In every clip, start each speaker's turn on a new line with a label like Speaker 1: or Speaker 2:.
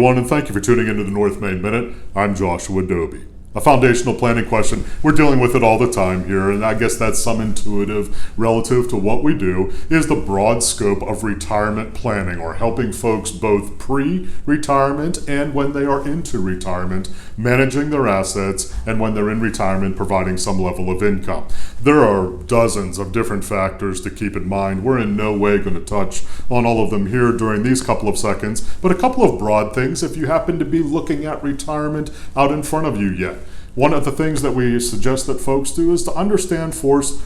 Speaker 1: everyone, and thank you for tuning into the North Main Minute. I'm Joshua Doby. A foundational planning question. We're dealing with it all the time here, and I guess that's some intuitive relative to what we do, is the broad scope of retirement planning, or helping folks both pre-retirement and when they are into retirement, managing their assets, and when they're in retirement, providing some level of income. There are dozens of different factors to keep in mind. We're in no way going to touch on all of them here during these couple of seconds, but a couple of broad things if you happen to be looking at retirement out in front of you yet. One of the things that we suggest that folks do is to understand first,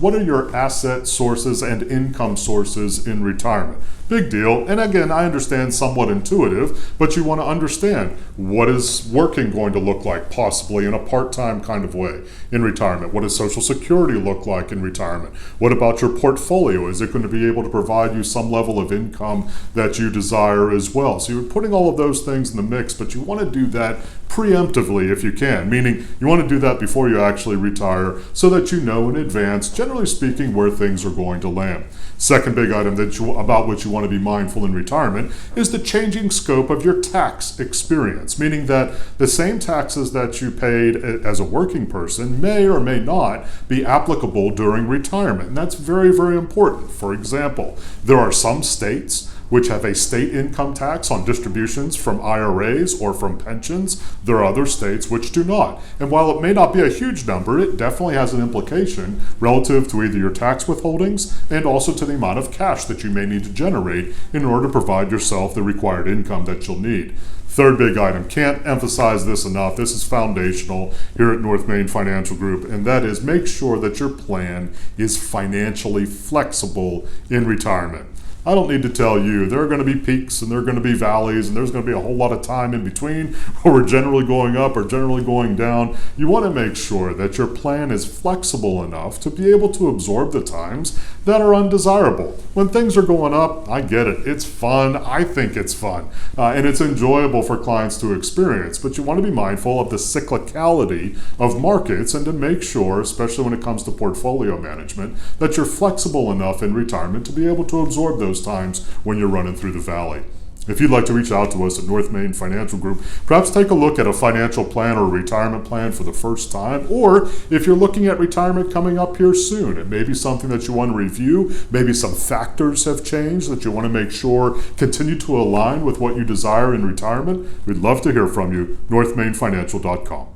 Speaker 1: what are your asset sources and income sources in retirement? Big deal. And again, I understand somewhat intuitive, but you want to understand what is working going to look like, possibly in a part-time kind of way in retirement. What does Social Security look like in retirement? What about your portfolio? Is it going to be able to provide you some level of income that you desire as well? So you're putting all of those things in the mix, but you want to do that preemptively if you can, meaning you want to do that before you actually retire so that you know in advance, generally speaking, where things are going to land. Second big item about which you want to be mindful in retirement is the changing scope of your tax experience, meaning that the same taxes that you paid as a working person may or may not be applicable during retirement. And that's very, very important. For example, there are some states which have a state income tax on distributions from IRAs or from pensions. There are other states which do not. And while it may not be a huge number, it definitely has an implication relative to either your tax withholdings and also to the amount of cash that you may need to generate in order to provide yourself the required income that you'll need. Third big item, can't emphasize this enough, this is foundational here at North Main Financial Group, and that is make sure that your plan is financially flexible in retirement. I don't need to tell you, there are going to be peaks and there are going to be valleys and there's going to be a whole lot of time in between where we're generally going up or generally going down. You want to make sure that your plan is flexible enough to be able to absorb the times that are undesirable. When things are going up, I get it. It's fun. I think it's fun. And it's enjoyable for clients to experience. But you want to be mindful of the cyclicality of markets and to make sure, especially when it comes to portfolio management, that you're flexible enough in retirement to be able to absorb those times when you're running through the valley. If you'd like to reach out to us at North Main Financial Group, perhaps take a look at a financial plan or a retirement plan for the first time, or if you're looking at retirement coming up here soon, it may be something that you want to review, maybe some factors have changed that you want to make sure continue to align with what you desire in retirement, we'd love to hear from you, northmainfinancial.com.